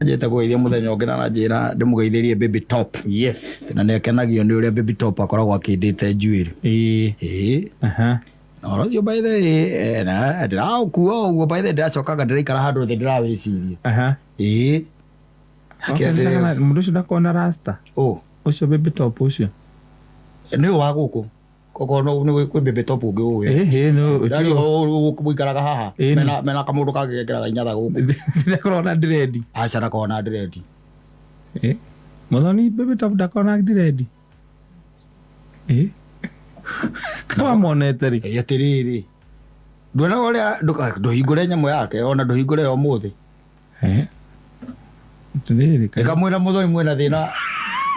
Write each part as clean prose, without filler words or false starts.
Njeta kuithia muthenya ongena na njira ndimugeithirie baby top. Yes. Na nekenagio ni uria baby top akoragwo akindite njuiri. No rocio by the way na ndiraukua uguo by the ndacokaga ndiraikara handu thi ndirawicirie. Mundu ucio ndakona rasta. Ucio baby top ucio. Ni wa guku. Koko no ni kwi baby top ungi uwe. No. Ndari guikaraga haha. Mena kamundu kagekeraga inyatha guku. Ndakona dread. Aca ndakona dread. Muthoni baby top ndakona dread. Kwa monetary. Yatiriri. Ndona uria nduhingure nyamu yake ona nduhingure yo muthi. Tiriri. Ikamwira muthoni mwena thina.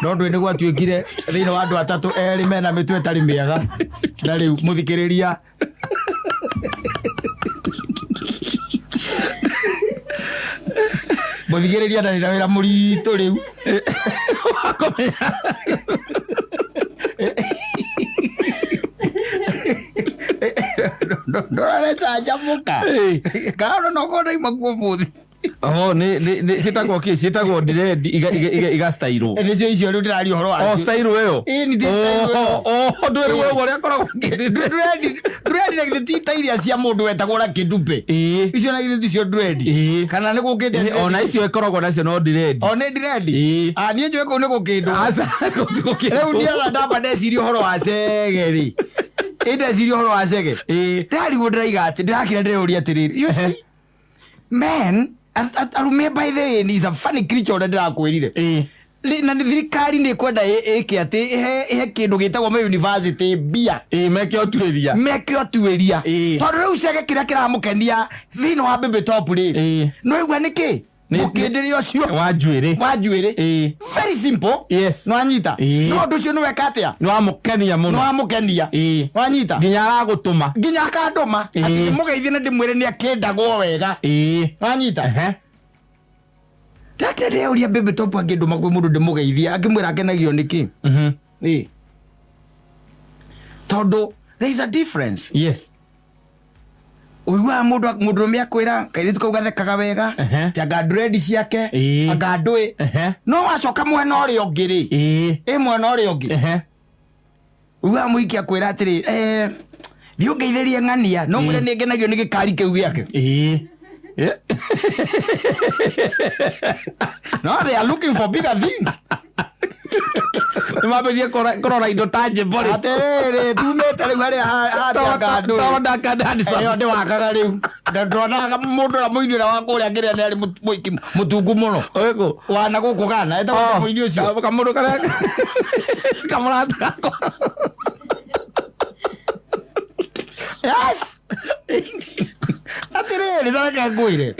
No ndwene gwatuikire thina wa andu atatu eri mena mitwe tari miega. Na riu muthikiriria. Muthikiriria na wira muritu riu. Ndora chajamuka. Kaona no kona imakuo muthi. Ni sitagwo dread iga style. Nicio icio riu ndirari horo wa. Style weyo. Ni style. Ndwere weyo uria akoragwo dread like the tairia cia mundu wetagwo ra kindupe. Icio na githiti cio dread. Kana ni gukinde. Ona icio ikoragwo nacio no dread. Ona dread. Ni njwe ko ni gukindu. Asa gukindu. Riu ndia ndamba ndeciria horo wa cegeri. Ndeciria horo wa cege. Ndari ndiraiga ati ndirakira ndiruria atiriri. You see? Man, Arume by the way is a funny creature that ndirakwirire. Na ni thirikari ni kwenda iki ati he kindu gitagwo university bia. Meke otuiria. Tondu riu cege kira kiramukenia thina wa baby top ri. No igwa niki? Mukindiri ucio wa njuiri. Very simple. Yes. No anyita. No ndu ucio ni weka atia? No amukenia muno. No amukenia. No anyita. Nginya agutuma. Nginya akanduma. Ati mugeithie na ndimwire ni akindagwo wega. No anyita. Ndakire uria baby top akinduma kwi mundu ndimugeithia akimwira akenagio niki? Tondu there is a difference. Yes. Uigwa mundu miakwira kairitu kau gathekaga wega tianga dread ciake anga ndui no wacoka mwena uria ungi ri mwena uria ungi uigwa muiki akwira atiri thiu ngeithirie ng'ania no mwire ni ngenagio ni gikari kiu giake. No, they are looking for bigger things. Maberie korora indo tangible. Atere tumete riu haria hatianga ndu. Tonda kadani sa. Yo ndi wakaga riu. Ndona mundu ra muini ra wakuria ngiria ni ari muiki mutungu muno. Ego. Wana guku kana eta muini ucio. Kamundu kara. Kamurata. Yes. Atere ndaka nguire.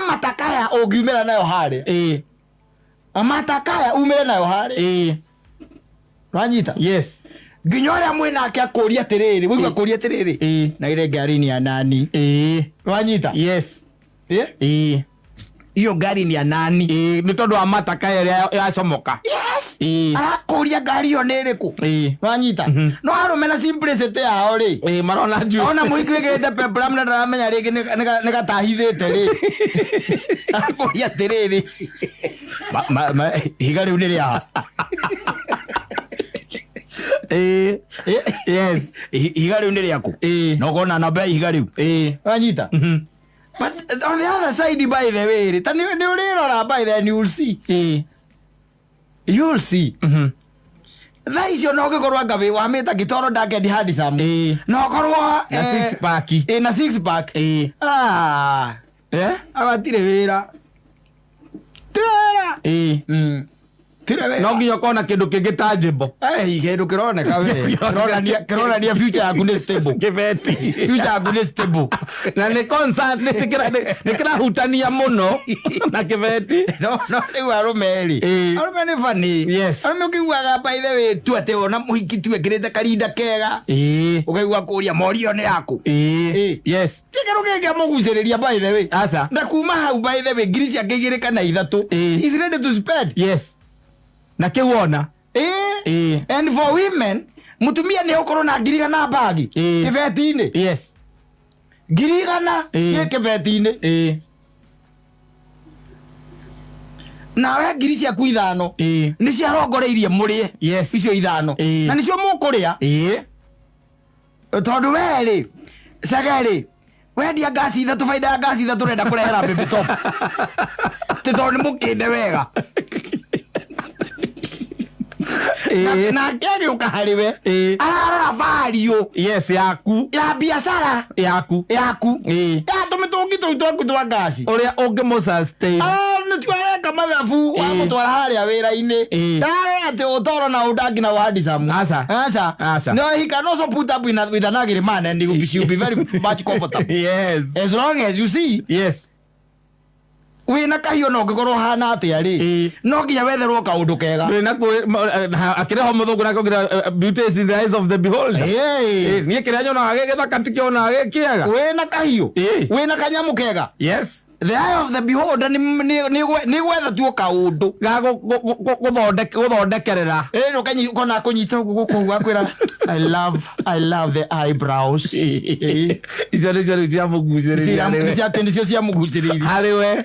Matakaya ungiumira nayo hari. Matakaya umire nayo hari. Ranyita. Yes. Nginya uria mwinake akuria atiriri wigua akuria atiriri na ile gari ni ya nani? Ranyita. Yes. Iyo gari ni ya nani? Ni tondu wa matakaya ria yacomoka. Yes. Arakuria gari yo niriku? Ranyita. No Arume na simplicity yao ri. Marona nju. Ona muikwigirite peplam na ndamenya ringi ni gatahithite ri. Akuria atiriri. Higa riu ni ria. Yes. Higa riu ni riaku. No gona namba ya higa riu. Ranyita. But on the other side, by the way, tani ni urira by then you will see. You will see. That is your no gikorwa ngabe wa meta gitoro ndake ndi hadi sam. No korwa na six pack. Na six pack. Agatire wira. Tira. No nginya kona kindu kingi tangible. Kindu kironeka we. Kirona ni future yaku ni stable. Kibeti. Future yaku ni stable. Na ni concert ni kira hutania muno na kibeti. No ni Arume ri. Arume ni funny. Yes. Arume ukigwaga by the way tu ate ona muhiki tu ekirite karinda kega. Ukaigwa kuria morio ni yaku. Yes. Tikero kege amuguciriria by the way. Asa. Na kuma hau by the way grisi akigire kana ithatu. Is ready to spend. Yes. Na kiwona. And for women, mutumia ni ukorwo na ngirigana bagi. Kibeti-ini. Yes. Ngirigana ye kibeti-ini. nawe ngiri ciaku 5 nĩ ciarongoreirie mũrĩe icio 5 na nĩcio mũkũrĩa tondũ we-rĩ Cege-rĩ wendia ngasi 3 baida ya ngasi 3 renda kũrehera baby top tĩ tondũ nĩ mũkĩnde wega na ngĩgĩũka harĩwe ararora value yaku ya biacara yaku tũmĩtũngi tũu twaku twa ngasi ũrĩa ũngĩmũ-sustain nĩ twareka mathabu wa gũtwara harĩa wĩra-inĩ ndarora atĩ ũtoro na ũndangi na handsome aca no he can also put up with an ugly man and she will be very much comfortable as long as you see wina kahio no ngĩkorwo hana atĩa rĩ no nginya wetherwo kaũndũ kega akĩreho mũthũngũ na akaugira beauty is in the eyes of the beholder niĩ kĩrĩa nyonaga gĩgĩthaka tikĩonaga gĩkĩega wĩna kahio wĩna kanyamũ kega the eye of the beholder nĩ gwetha tuo kaũndũ ga gũthondekerera kona kũnyita ũguo gũkũ gakwĩra I love the eyebrows icio nĩcio cia mũgucĩrĩria nĩcio cia mũgucĩrĩria harĩ we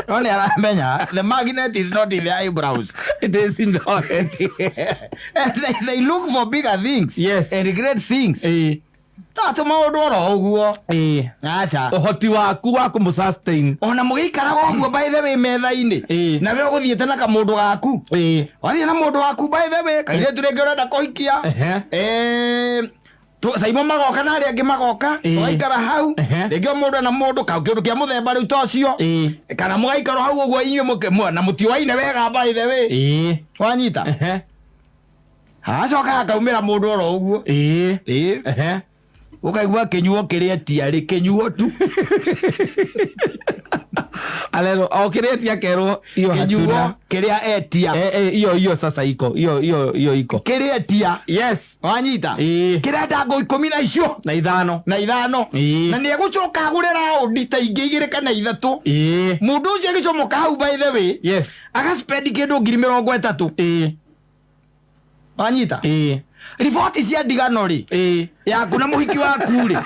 no nĩ aramenya the magnet is not in the eyebrows, it is in the heart. They look for bigger things and great things tatu maundu oro uguo acha uhoti waku wa kumussustain ona mugikaraga uguo by the way metha-ini na we uguthiete na kamundu gaku wathie na mundu waku by the way kaire turenge urenda kuhikia Saimo magoka na aria angi magoka twaikara hau ringi mundu na mundu kindu kia muthemba riu tocio kana mugaikara hau uguo inyuĩ na mutioaine wega by the way wanyita acoka akaumĩra mundu oro uguo ukaigua kinyuo kiria tiari kinyuo tu alelo o kiria tia kerwo iyo kinyuo kiria etia iyo sasa iko iyo iko kiria tia wanyita kiria ndango 10 na icio na ithano na ni egucoka agurira ondita ingĩ 2 kana 3 mundu ucio gicomoka hau by the way agaspend kindu 30,000 wanyita riboti cia ndigano ri yaku na muhiki waku ri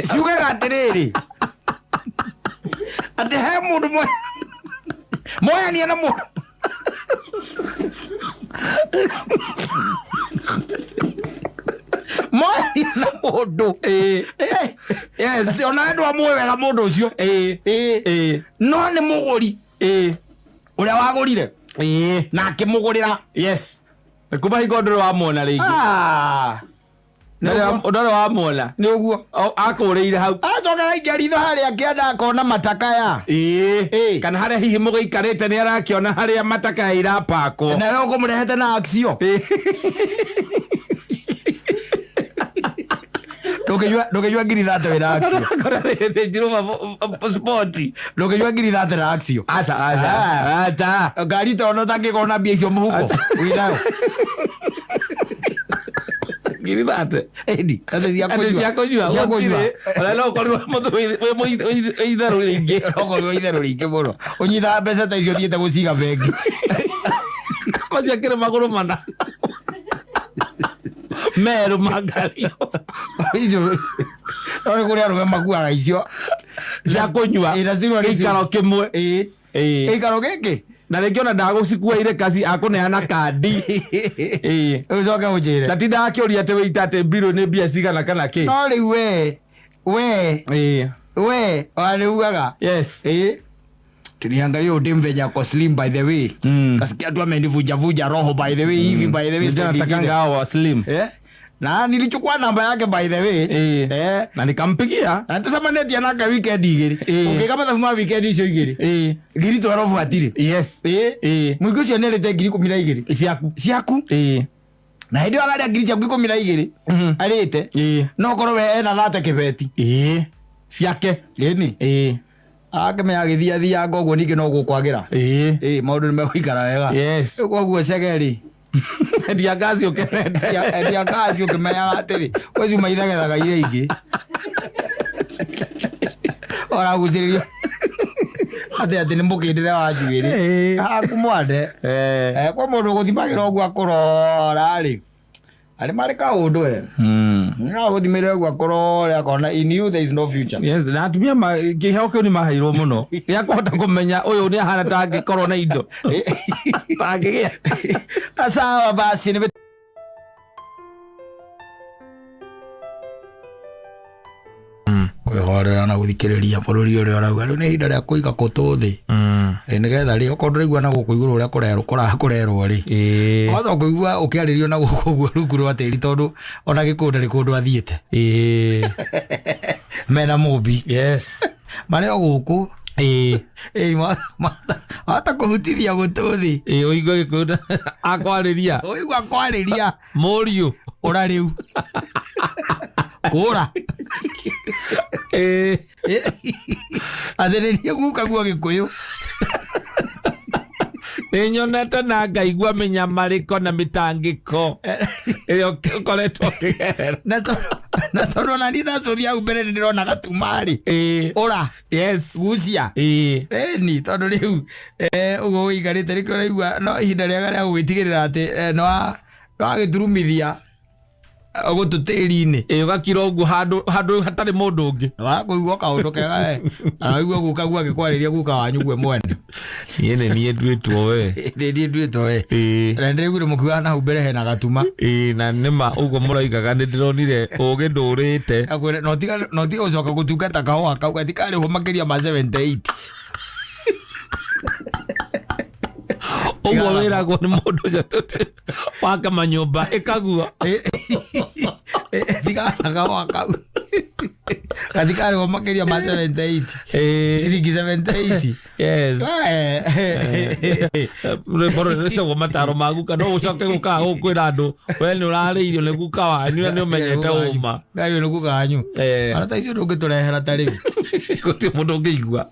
ciugaga atiriri ati he mundu moyania na mundu moyania na mundu ona ndwa muwe wega mundu ucio no ni muguri uria wagurire na akimugurira kuba igodoro wa mona rĩngĩ ndore wa mona nĩ ũguo akũrĩire hau acoka aikia ritho harĩa akĩenda akona matakaya kana harĩa hihi mũgĩikarĩte nĩ arakĩona harĩa matakaya irapakwo na we ũkũmũrehete na action ndũkĩnyua ngiri 30 wĩna action ndũkĩnyua ngiri 30 na action aca ngari tono ũtangĩkorwo na mbia icio mũhuko wĩnayo ngiri 30 ciakũnyua ona no ũkorwo mũndũ wĩ itherũ rĩingĩ okorwo itherũ rĩingĩ mũno ũnyitaga mbeca ta icio thiĩte gũciga bengi ciakĩrĩ magũrũ mana meru magario icio ore kuri arume makuaga icio cia kunyua ikaro kimwe ikaro giki na rĩngĩ ona ndagũcikua ire kasi akũneana kandi ucoke ũnjĩre na ti ndakĩũria atĩ wĩita atĩ mbirũ nĩ mbia cigana kana kĩ no rĩu we waniugaga tuniangalia udemveja kwa slim by the way kasikia tu amenivunja roho by the way hivi by the way natakanga hao slim na nilichukua namba yake by the way na nikampigia na tusema neti anaka weekend igiri ungekama thafuma weekend icio igiri ngiri 12 atire mwiko cio nerete ngiri 12 ciaku na hindi araria ngiri ciaku 12 arite no korwo we ena thate kibeti ciake ni akemenya gĩthiathia ngoguo ningĩ no gũkwagĩra maũndũ nĩ megũikara wega koguo Cege-rĩ endia ngaci ũkĩmenyaga atĩrĩ kweci maithagethaga iria ingĩ oragucĩrĩrio atĩ nĩ mũkĩndĩre wa njuĩrĩ akumwande kwa mũndũ gũthimagĩra ũguo akũrora-rĩ ari mareka undu we na guthimire gwa korore akona in you there is no future. Yes, na atumia kiheo kiu ni mahairwo muno ya kuhota kumenya uyu ni ahana tangi korwo na indo tangi asa basi ni kwihorera na guthikiriria bururi uri orauga riu ni hinda ria kuiga kutu thi nigetha ri okorwo ndiraigua na guku iguru uria kurerwo ri otho kuigua ukiaririo na guku guo rungu rwa tiri tondu ona gikunda ri kundu athiite mena mubi yes mari o guku hata kuhutithia gutu thi uigua gikunda akwariria muriu ura riu kura atheririe guka guo gikuyu ninyonete na ngaigua minyamariko na mitangiko iyo koretwo kigerera na tondu na ni ndacuthia au mbere ndirona gatumari ura yes gucia ni tondu riu ugo wigarite riko raigua no ihinda riega ria gwitigirira ati no agiturumithia gututiri-ini ugakira uguo handu hatari mundu ungi wakuigua kaundu kega araigua guka gua gikwariria guka wanyu gwe mwene yene nie ndwitwo we na ndiraigure mukiuga na mbere hena gatuma na nima uguo muraigaga ndironire ugi ndurite akwire no tiga ucoka gutungata kahua kau gatikari ho makiria ma 78 uguo wiragwo ni mundu ucio waka manyumba ikagua tiganaga wakau gatikari ho makiria ma 78 ciringi 78 yes boro nese wo mataro magu kana ucoke guka gukwira andu we ni urariirio ni guka wanyu ni umenyete uma gayo ni guka wanyu ara taicio ndungiturehera tari guti mundu ungiigua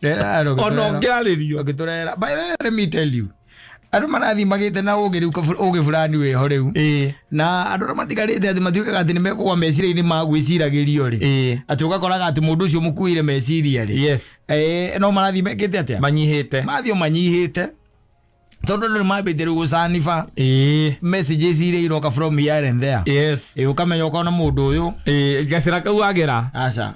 ono ngiaririo ngiturehera by the way let me tell you andu marathi magite na ugi fulani we ho riu na andu matigarite ati matiukaga ati nimekugwa meciria-ini magwiciragirio ri ati ugakoraga ati mundu ucio mukuire meciria ri yes no marathi mekite atia manyihite tondu ni mambite riu gucaniba messages iria iroka from here and there yes ukamenya ukona mundu uyu gacira kau agera aca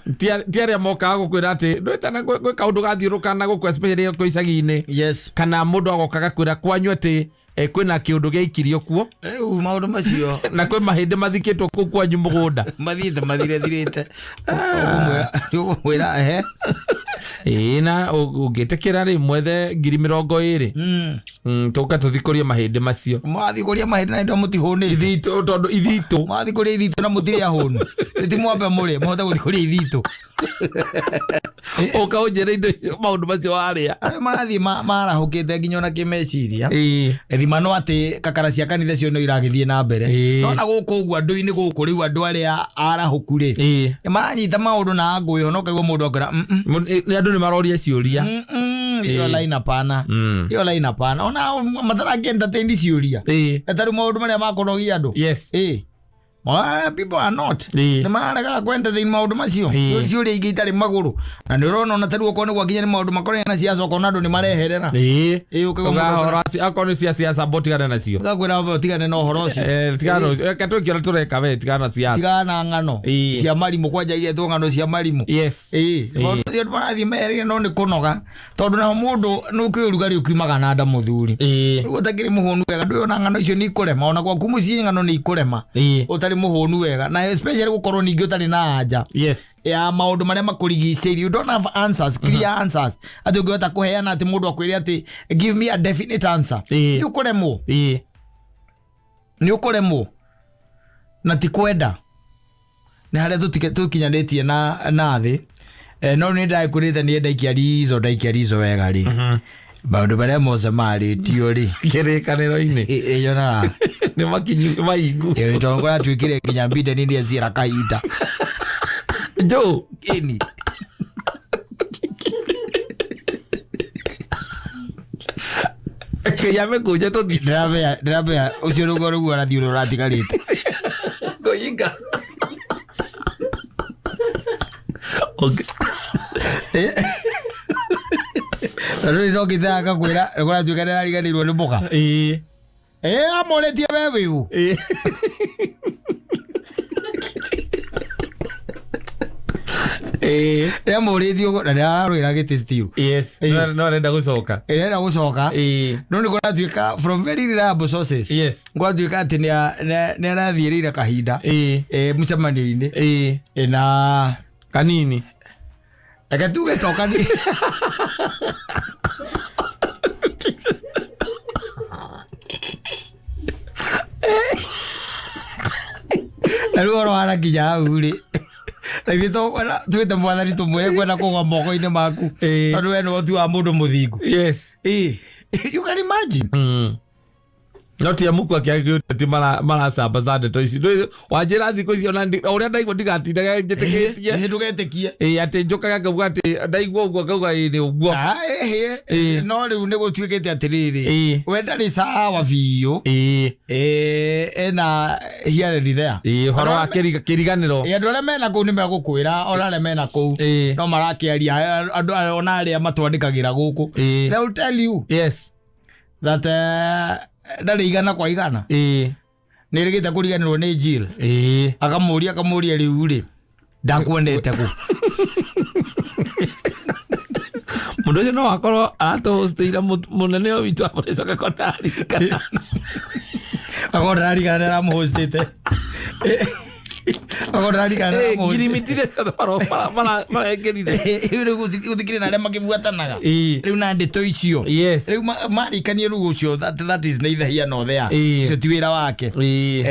ti aria mokaga gukwira ati ndwetana gwe kaundu gathiuruka na gukwa especially ko icagi-ini yes kana mundu agokaga kwira kwanyu ati kwina kiundu giaikirio kuo riu maundu macio na kwi mahindi mathikitwo kuu kwanyu mugunda mathiite mathirethirite umwira na ungitikira ri mwethe 20,000 tuka tuthikurie mahindi macio mathikuria mahindi na ndo mutihunite ithito tondu ithito mathikuria ithito na mutiri ahunu ti mwambe muri muhote guthikuria ithito ukaunjira indo icio maundu macio waria marathi marahukite nginya na kimeciria thima no ati kakara cia kanitha cio no iragithie na mbere no na guku uguo andu-ini guku riu andu aria arahuku ri maranyita maundu na ngui ho no kaigua mundu akira ni andu ni maroria ciuria iyo line apana ona mataraki entertain ciuria etari maundu maria makonogia andu yes people are not ni mararega kwenda thini maundu macio ciuria ingi itari maguru na ni urona ona tari ukone gwakinya ni maundu makorana na ciaca ukona andu ni mareherera ukahora akoni ciaca botigana nacio ugakwira botigana na uhoro ucio tigana katwikira tureka we tigana ciaca tigana ngano cia marimu kwanja igetwo ngano cia marimu yes maundu cio marathi merire no ni kunoga tondu na mundu nukiurugari ukiumaga na nda muthuri riu utakiri muhunu wega ndu ona ngano icio ni ikurema ona gwaku mucii ngano ni ikurema utari muhunu wega na especially gukorwo ningi utari na anja yes ya maundu maria makurigiciri you don't have answers clear answers ati ungihota kuheana ati mundu akwire ati give me a definite answer ni ukuremwo na ti kwenda ni haria tukinyanitie na thi no ni ndaikurite ni ndaikiarizo wega ri maundu maria mose maritio ri kirikaniro-ini yona ni makinyu maingu tongora twikire nginya mbinde ni ndia ciara kaita jo ini yame kuja to ndirabe ucio rugo rugo arathiuru ratigarite goyinga okay Ruri no kitaka kwira rugora twikana riganirwo ni mboga amoretie wewe ya mũrĩtio na ndarũĩra gĩtĩ still yes no arenda gũcoka no nĩ kũratuĩka from very reliable sources yes kũratuĩka atĩ nĩ arathiĩrĩire kahinda mũcemanio-inĩ na kanini reke tuge to kanini na rĩu ũhoro wa nginya hau rĩ na ithuĩ twĩte mwathani tũmwĩre kwenda kũgwa moko-inĩ maku tondũ we nĩwe ũtuaga mũndũ mũthingu yes you can imagine no tia muku akiagĩte maracamba ndeto ici wanjĩra thikũ icio na ũrĩa ndaigua ndigatindaga njĩtĩkĩtie ndũgetĩkie atĩ njokaga ngauga atĩ ndaigua ũguo ngauga nĩ ũguo no rĩu nĩ gũtuĩkĩte atĩrĩrĩ we ndarĩ sawa biũ ena hiarĩri thea ũhoro wa kĩriganĩro andũ arĩa mena kũu nĩ megũkwĩra ona arĩa mena kũu no marakĩaria andũ ona arĩa matwandĩkagĩra gũkũ they will tell you yes that ndarĩ igana kwa igana nĩ rĩgĩte kũriganĩrwo nĩ Jill akamũria rĩu rĩ ndakwendete kũ mũndũ ũcio no akorwo aratũhostĩire mũnene ũyũ witũ amũrecoka kondarikana akorwo ndararikana aramũhostĩte ngirimitire ciothe marengerire rĩu gũthikĩrĩ na arĩa makĩbuatanaga rĩu na ndeto icio rĩu marĩkanie rĩu ũcio that is neither here nor there ũcio ti wĩra wake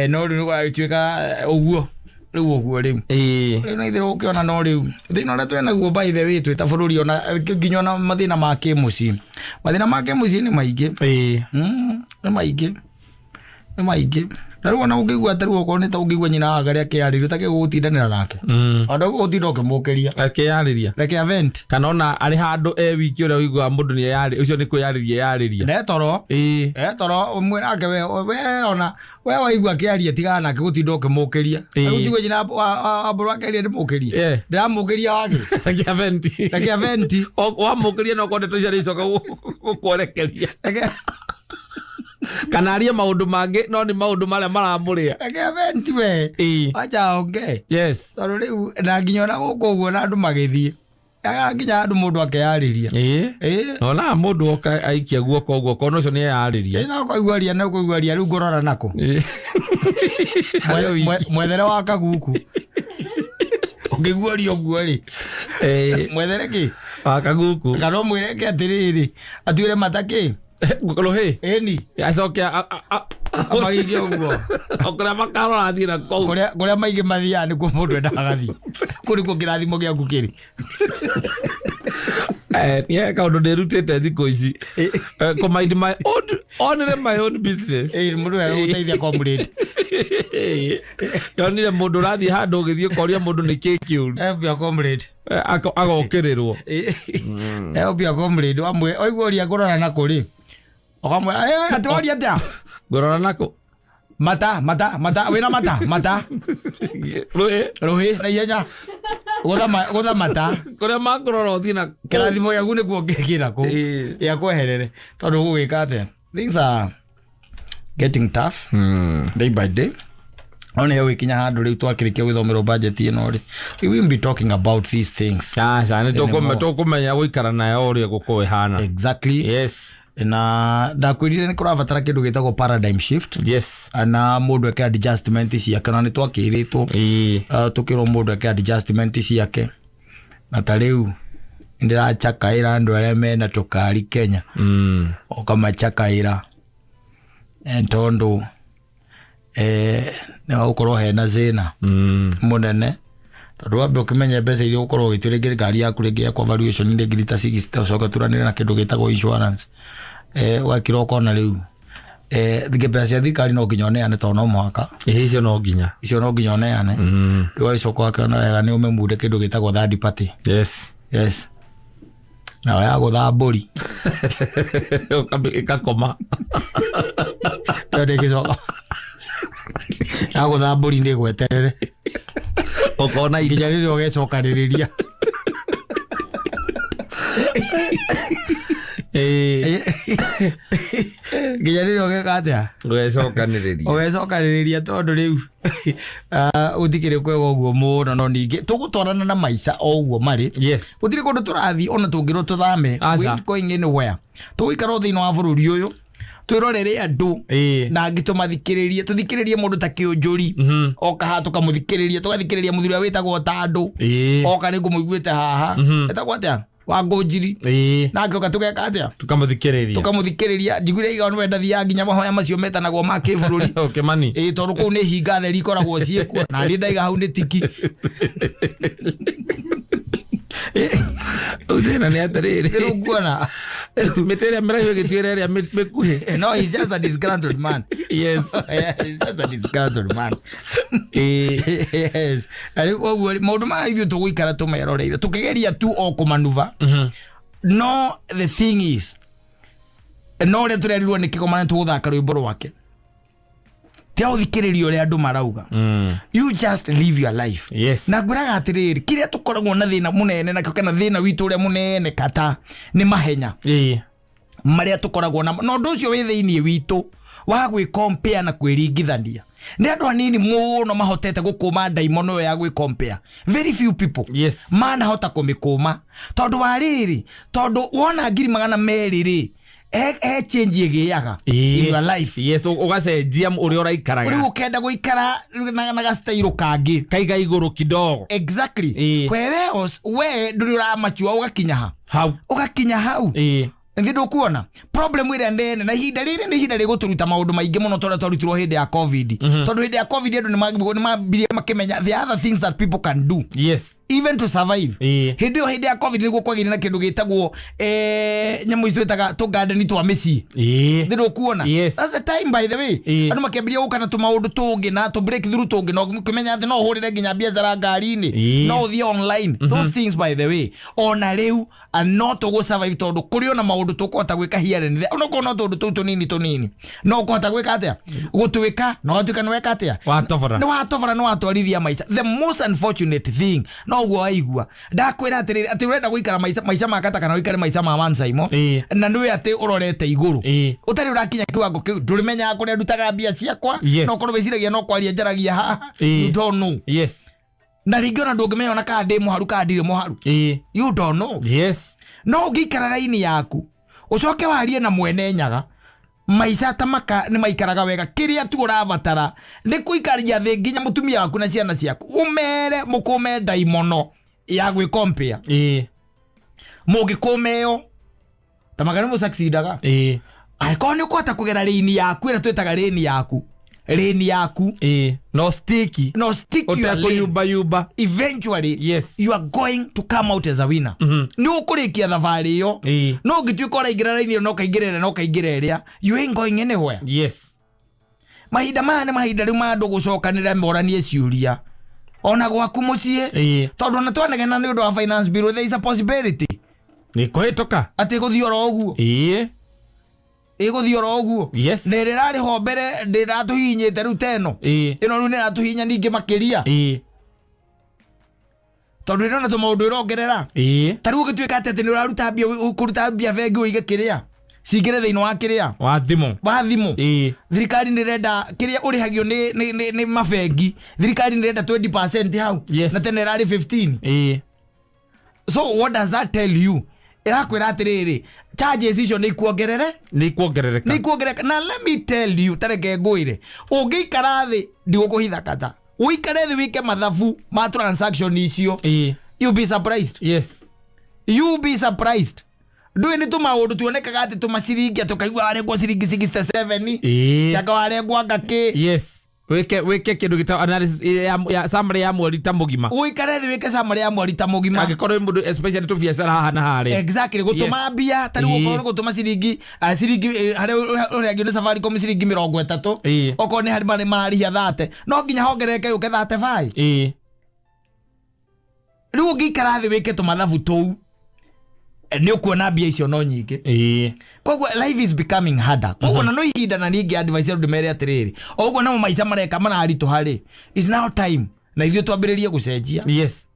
no rĩu nĩgwagĩtuĩka ũguo rĩu na ithe ũkĩona no rĩu thĩna ũrĩa twenaguo by the way twĩ ta bũrũri ona nginya ona mathĩna ma kĩmũciĩ nĩ maingĩ nĩ maingĩ na rĩu ona ũngĩigua atĩ rĩu okorwo nĩ ta ũngĩigua nyina waga rĩa kĩarĩrio ũtakĩgũgũtindanĩra nake andũ ũgũtinda ũkĩmũkĩria akĩyarĩria reke vent kana ona arĩ handũ wiki ũrĩa ũiguaga mũndũ nĩ eyarĩria ũcio nĩ kwĩyarĩria yarĩria netoro ũmwe nake we ona we waigua akĩaria tigana nake gũtinda ũkĩmũkĩria rĩu tigwe nyina mbũrũ akĩaria ndĩmũkĩrie ndĩramũkĩria wake reke vent wamũkĩria no konde tũciarĩcoka gũkwerekeria kana aria maũndũ mangĩ no nĩ maũndũ marĩa maramũrĩa reke vent we acha onge yes tondũ rĩu na nginya ona gũkũ ũguo na andũ magĩthiĩ nginya andũ mũndũ akeyarĩria ona mũndũ oka aikia guoko ũguo kono ũcio nĩ eyarĩria no kũiguaria rĩu ngũrora nako mwethere wa kaguku ũngĩguaria ũguo rĩ mwethere kĩ wa kaguku kana ũmwĩre atĩrĩrĩ atuĩre matakĩ Gukuhe eni acokia amagithio ũguo okũrĩa makarora athiĩ na kũu kũrĩa maingĩ mathiaga nĩkuo mũndũ endaga gathiĩ kũrĩkuo kĩrathimo gĩaku kĩrĩ niĩ kaũndũ ndĩrutĩte thikũ ici kũmind my own business mũndũ gũteithia comrade ndonire mũndũ ũrathiĩ handũ ũgĩthiĩ ũkoria mũndũ nĩ kĩĩ kĩũru help your comrade agokĩrĩrwo help your comrade wamwe oiguoria ngũrora na kũrĩ okamwe atworia atĩa ngũrora nako mata wĩna mata rũhĩ na ihenya gũtha mata kũrĩa makũrora ũthiĩ na kĩrathimo gĩaku nĩkuo kĩra kũu gĩa kweherere tondũ gũgĩka atĩa things are getting tough day by day ona yo ikinya handũ rĩu twakĩrĩkia gũthomerwo budget ĩno rĩ we will be talking about these things nĩ tũkũmenya gũikara nayo ũrĩa gũkorwo ĩhana exactly yes na ndakwĩrire nĩ kũrabatara kĩndũ gĩtagwo paradigm shift yes na mũndũ eke adjustment ciake na nĩ twakĩrĩtwo tũkĩrwo mũndũ eke adjustment ciake na ta rĩu ndĩrachakaĩra andũ arĩa mena tũkari Kenya ũkamachakaĩra tondũ nĩ gũkorwo hena thĩna mũnene tondũ wambe ũkĩmenya mbeca iria ũkorwo ũgĩtio rĩngĩ ngari yaku rĩngĩ yakwa valuation rĩngĩ rita 60 ũcoka turanĩre na kĩndũ gĩtagwo insurance wakira ũkona rĩu mbeca cia thirikari no nginya ũneane tondũ no mũhaka icio no nginya ũneane rĩu wacoka wakĩona wega nĩ ũmemunde kĩndũ gĩtagwo third party yes na ya gũtha mbũri ĩkakoma tondũ ĩgĩcoka ya gũtha mbũri nĩ gweterere ũkona nginya rĩrĩa ũgecokanĩrĩria nginya rĩrĩa ũgeka atĩa ũgecokanĩrĩria tondũ rĩu ũtikĩrĩ kwega ũguo mũno no ningĩ tũgũtwarana na maica o ũguo marĩ gũtirĩ kũndũ tũrathiĩ ona tũngĩrwo tũthame going anywhere tũgũikara o thĩinĩ wa bũrũri ũyũ twĩrorere andũ na angĩ tũthikĩrĩrie mũndũ ta Kĩũnjũri oka haha tũkamũthikĩrĩria tũgathikĩrĩria mũthuri ũrĩa wĩtagwo Tandũ oka nĩ ngũmũiguĩte haha etagwo atĩa Wangũnjiri na angĩoka tũgeka atĩa tũkamũthikĩrĩria njiguire igao nĩwe ndathiaga nginya mahoya macio metanagwo ma kĩbũrũri tondũ kũu nĩ hinga theri ikoragwo ciĩkuo na niĩ ndaiga hau nĩ tiki Udena ni atariri. Kuona. Metere merayo gituere area mekuhe. No, he's just a disgruntled man. Yes. He's just a disgruntled man. Yes. Ari ogwo maundu ma ithu tugikara tumeroreire. Tukigeria tu o kumanuva. No, the thing is no le turerirwo ni kikomana tuguthaka rwimbo rwake. Tia uthikiririo uri andu marauga. You just live your life. Yes. Na nguraga atiriri kiria tukoragwo na thina munene na kana thina witu uri munene kata ni mahenya. Maria tukoragwo na no nducio wi thiini witu wa gwi compare na kwiringithania. Ni andu anini muno mahotete gukuma ndaimono ya gwi compare. Very few people. Yes. Mana hota kumikuma. Tondu wariri, tondu wona ngiri magana meriri. Change igiaga in your life. Yes, ugacenjia uri uraikaraga. Uri ukenda guikara na gastairo kangi kaiga iguru kidogo. Exactly. Whereas we nduri uramachua ugakinya ha. Ugakinya hau. Ngindo kuona problem ire ndene na hinda riri ni hinda riguturuta maundu maingi muno tora twarutirwo hindi ya covid. Tondu hindi ya covid andu ni mabirie makimenya the other things that people can do. Yes. Even to survive. Hindi ya covid ni gukwagire na kindu gitagwo nyamu icio itaga to garden twa micii. Ngindo kuona. That's the time by the way. Andu makiambiria gukana tu maundu tungi na to break through tungi no kumenya ati no hurire nginya biacara ngari-ini. No the online. Those things by the way. Ona riu and not to go survive tondu kuri ona maundu tukota gwika here ni onoko no tondu tu tunini no ukota gwika atia gutwika no tuka no weka atia watovara no atwarithia maica. The most unfortunate thing no gwo aigua ndakwira atiriri ati urenda guikara maica makata kana uikare maica ma Mansaimo na ndiwe ati urorete iguru utari urakinya kiwango kiu ndurimenya kuria ndutaga mbia ciakwa no korwo wiciragia no kwaria njaragia haha you don't know. Yes. Na ringiona ndungimenya ona ka ndi muharu ka ndire muharu you don't know. Yes. No ngikara raini yaku ucoke warie na mwene nyaga maica tamaka ni maikaraga wega kiria tu urabatara ni kuikaria thi nginya mutumia waku na ciana ciaku umere mukume ndaimono ya gwi compare mugikumeyo tamaka ni musucceedaga aiko ni ukota kugera raini yaku ira twitaga raini yaku no stick to your yuba eventually. Yes. You are going to come out as a winner. Ni ukurikia thavari iyo no ngituika uraingira raini no kaingirera you ain't going anywhere. Yes. Mahinda mane mahinda riu mandu gucokanira moranie ciuria ona gwaku mucii tondu na twanegena ni undu wa finance bill there is a possibility ni kuhitoka ati guthiora uguo iguthiora uguo. Yes. Ndirari ho mbere ndiratuhinyite riu teno ino riu niratuhinya ningi makiria tondu irona to maundu irongerera tariu gituika ati ni uraruta mbia ukuruta mbia vengi uige kiria cingire thiini wa kiria wa thimu thirikari ndirenda kiria urihagio ni mabengi thirikari ndirenda 20% hau na tene rari 15. So what does that tell you? Irakwira atiriri charges icio ni kuongerereka na let me tell you tareke nguire ungikara thi ndigukuhitha kata uikare thi wike mathabu ma transaction icio you be surprised. Yes. You be surprised. Ndui ni tu maundu tuonekaga ati tumaciringia tukaigua arengwa ciringi 67 yaka warengwa ngaki. Yes. Weke kindu gita analysis ya summary ya mweri ta mugima uikare thi wike summary ya mweri ta mugima agikorwo mundu especially tu biacara haha na hare. Exactly gutuma mbia tari gukorwo gutuma ciringi hare uri agio ni Safaricom ciringi 30 oko ni hari mari marihia 30 no nginya hongereke uke 35 riu ngikara thi wike tumathabu tou ni ukuona mbia icio no nyingi kwa life is becoming harder kwa no ihinda na ningi advice ru mere atiriri oguo na maica mareka mararito hari is now time na ithio twambiririe gucenjia. Yes.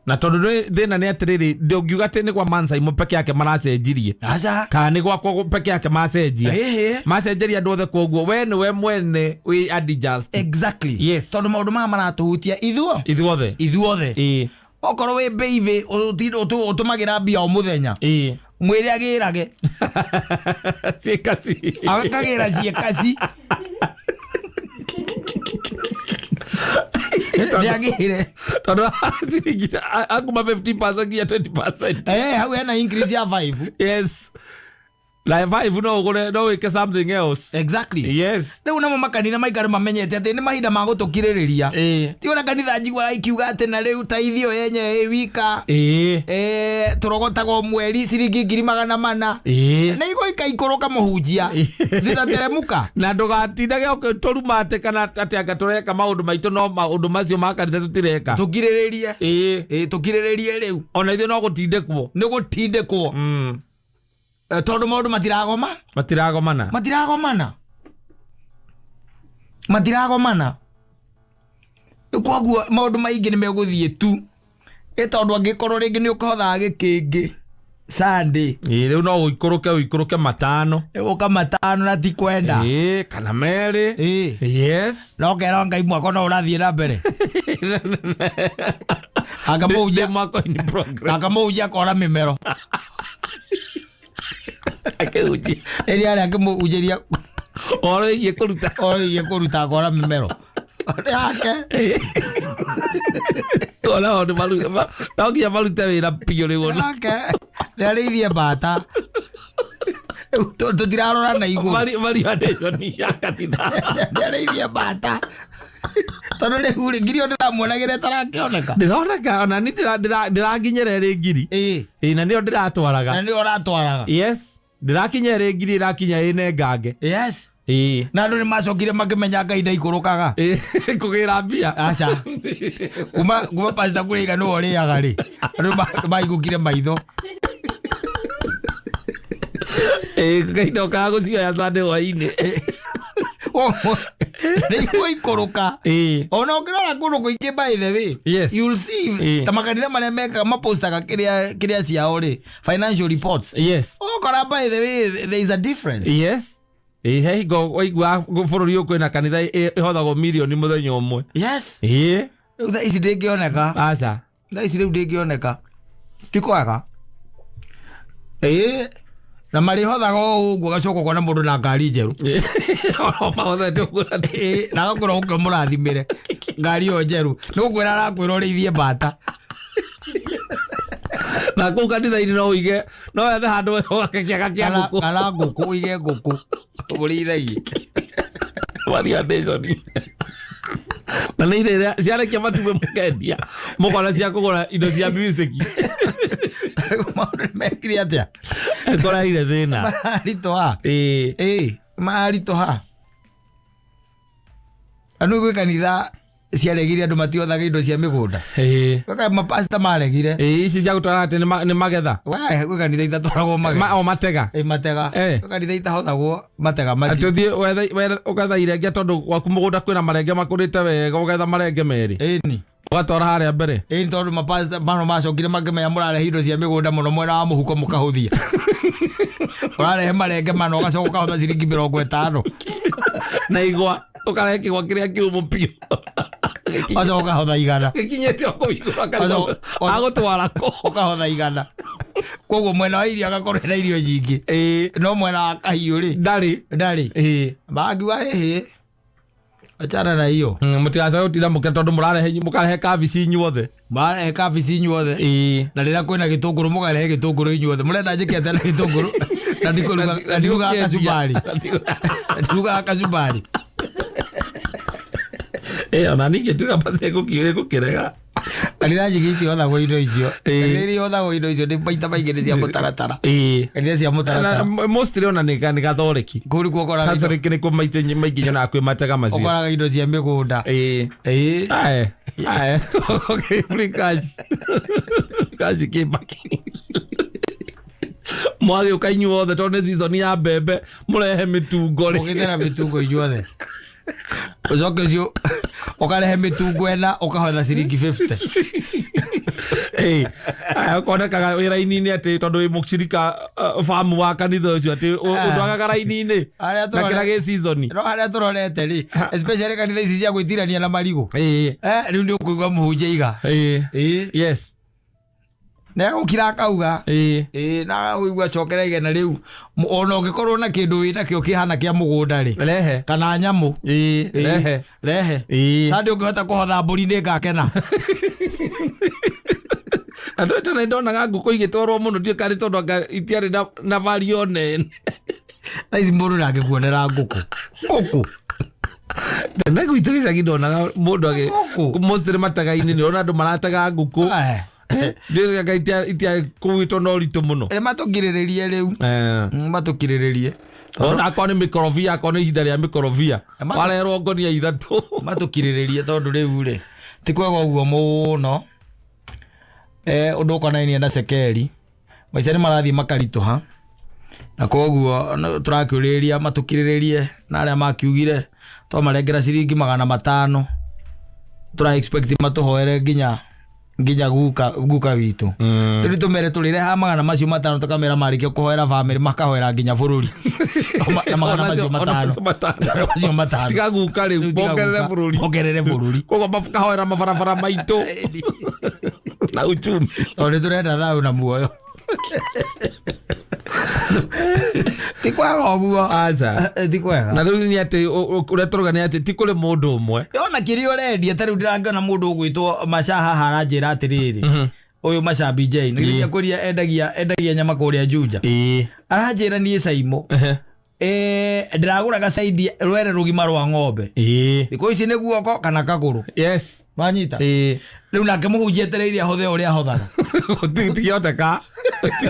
na tondu thina ni atiriri ndungiuga ati ni kwa Mansaimo peke yake maracenjirie kana ni gwakwa peke yake macenjia macenjeria andu othe koguo we ni we mwene we adjust exactly yes tondu maundu maya maratuhutia ithuothe okorwo we baby utumagira mbia o muthenya mwiri agirage ciekasi akagira ciekasi Niagire tondu akuma 15% nginya 20% hau hena increase ya 5 yes like 5 no wike something else exactly yes riu namo makanitha maikare mamenyete ati ni mahinda ma gutukiririria ti ona kanitha njigua ikiuga ati na riu taithio yenye wika turogotago mweri ciringi 400 na igo ikaikuruka muhunjia zitateremuka na ndugatindage turumate kana ati anga tureka maundu maitu no maundu macio makanitha tutireka tukiriririe riu ona ithe no gutindekwo ni gutindekwo tondu maundu matiragomana koguo maundu maingi ni meguthie tu tondu angikorwo ringi ni ukahothaga gikingi Sunday riu no uikuruke matano uka matano na ti kwenda kana meri yes no kera ngai mwako no urathie na mbere akamuja kora mimero akeuji eri ari akamujeria oro ye kuruta kora mimero yake ola onu malu no kia malu te ira pio le wona yake reithie bata tutirarora na igu mari adesoni yakanitha reithie bata tondu ni huri ngiri ndiramuonagire tarakioneka ndironeka ona ni ndirakinyera ri ngiri na nio ndiratwaraga yes ndirakinyera ngiri irakinya ine ngange yes na andu ni macokire makimenya ngai ndaikurukaga kugira mbia aca kuma pastor kuriga no oriaga ri andu maigukire maitho ngai ndokaga gucioya Sunday hwaini Niko ikuruka ona ukirora kundu kuingi by the way you'll see tamakanitha maria meka mapostaga kiria ciao ri financial reports yes ukora by the way there is a difference yes hey go bururi ukwina kanitha ihothago milioni muthenya umwe yes tha ici ndingioneka aca tha ici riu ndingioneka tikwaga na mari hothaga uguo gacoko kona mundu na ngari njeru na gakura uke murathimire ngari o njeru nukwira arakwira urithie bata na ku kanitha-ini no uige no wethe handu gakekiaga kia nguku kana nguku uige nguku urithagie wathi adesoni na nä irä ciarekia matumbä mukendia mukona cia kugura indo cia music maundu mekire atia koraire thina mararitoha mararitoha anu gwi kanitha ciaregire andu matiothaga indo cia migunda kaka mapasta maregire ici cia gutwara ati ni magetha gwi kanitha itatwaragwo magetha matega matega gwi kanitha itahothagwo matega maci tuthie ugetha irenge tondu gwaku mugunda kwina marenge makurite wega ugetha marenge meri ugatwara haria mbere tondu mapasta mano macokire makimenya murarehe indo cia migunda muno mwena wa muhuko mukahuthia urarehe marenge mano ugacoka ukahotha ciringi 50 na igwa ukarehe kigwa kiria kiumu pio aca ukahotha igana gikinyete kuigura kana agutwara ko ukahotha igana koguo mwena wa irio agakorwo na irio nyingi no mwena wa kahiu ri ndari bagiwa achana na hiyo mutigaca gutira muke tondu mukarehe kabici inyuothe na rira kwina gitunguru mukarehe gitunguru inyuothe murenda njikete na gitunguru na ndikuruga akacubari ona ningä tuga pase gukirega kanitha njigiti othagwo indo icio riri othagwo indo icio ni maita maingi ni cia mutaratara kanitha cia mutaratara mostly ona ni gathoreki kuri kuokora gathoreki ni ku maingi nyona kwi matega macio okoraga indo cia migunda okay frikazi kibaki mwagi ukainyua othe tondu ni season ya mbembe murehe mitungo mugithera mitungo inyuothe ucoke cio ukarehe mitungo ena ukahotha ciringi 50 konekaga wira-ini ati tondu wi mucirika famu wa kanitha ucio ati undwagaga raini-ini na kira gi season no haria turorete ri especially kanitha ici cia gwitirania na marigo riu ndi ukuigua muhunjia iga yes na ukira akauga na uigua cokera igena riu ona ungikorwo na kindu wina kio kihana kia mugunda ri rehe kana nyamu rehe sadi ungihota kuhotha mburi ni ngakena andu tena ndonaga nguku igitwarwo muno ndio kari tondu itiari na value nene ici mundu nangikuonera nguku na gwitu gicagi ndonaga mundu agi mostly mataga-ini nirona andu marataga nguku ndio ga itia kuwito no ritu muno matukiriririe riu matukiriririe ona akoni mikorofia akoni ihinda ria mikorofia warerwo ngonia ithatu matukiriririe tondu riu ri ti kwega uguo muno undu ukonainie na cekeri maica ni marathii makarituha na koguo turakiuriria matukiriririe na aria makiugire twamarengera ciringi 500 tura expect matuhoere nginya guka witu riu tumere turire ha 500 tukamera marikio kuhoera family makahoera nginya bururi na 500 tiga guka riu bongerere bururi koguo makahoera mabarabara maitu na uchumi ore turenda thau na muoyo tikwega uguo aza tikwega na riu ni ati uria turugani ati tikuri mundu umwe yona kiri urendia tariu ndirangiona mundu ugwitwo macaha haranjira atiriri uyu Macha BJ nginya kuria endagia nyama kuria Juja aranjira nie Saimo ndiragura gacaidi rwere rugima rwa ng'ombe thiko ici ni guoko kana kaguru yes manyita riu nake muhunjia etereire ahothe uria ahothaga tigoteka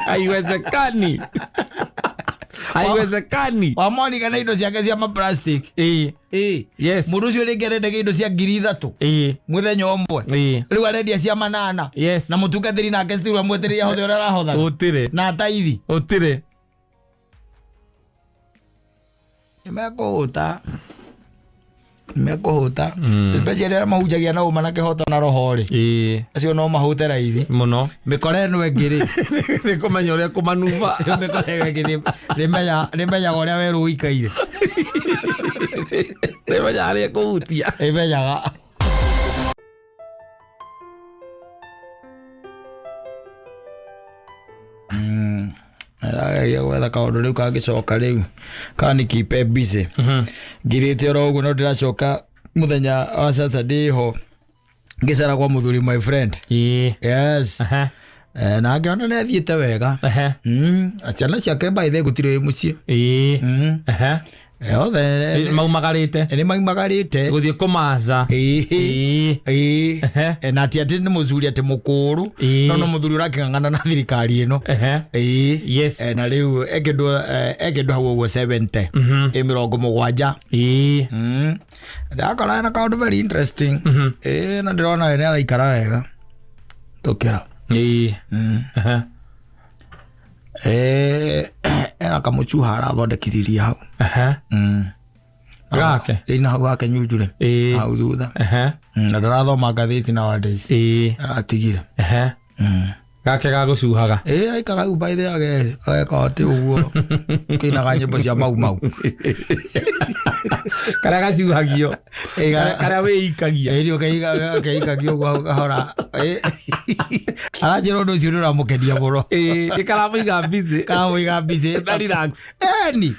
haiwezekani wamoni kana indo ciake cia maplastic yes mundu ucio ringi arendagia indo cia 3,000 muthenya umwe riu arendia cia 8 yes na mutungatiri nake still mwetereire ahothe uria arahothaga utire na taithi utire nimekuhuta especially aria mahunjagia na uma na kihoto na roho ri acio no mahute raithi muno mikore no engiri nikumenya uria kumanuva mikore engiri rimenya uria weru ikaire rimenya aria kuhutia imenyaga ya gwetha kaundu riu kangicoka riu kani keep busy ngirite oro uguo no ndiracoka muthenya wa Saturday ho ngicera kwa muthuri my friend yes na ngiona ni athiite wega ciana ciake by the gutire mucii othe maumagarite guthie kumaza na ati ni muthuri ati mukuru no muthuri uraking'ang'ana na thirikari ino yes na riu egedo hau uguo 70 70 ndakora na kaundu very interesting na ndirona we ni araikara wega tukira ena kamuchuha arathondekithirie hau gake ina hau gake nyujure hau thutha na ndarathoma ngathiti na wadays atigire gake gagucuhaga aikara u by the ageka ati uguo kinaga nyimbo cia mau karia gacuhagio karia wiikagia irio keikagio uguo kahora aranjira undu ucio nduramukedia muno ikaramuiga busy relax any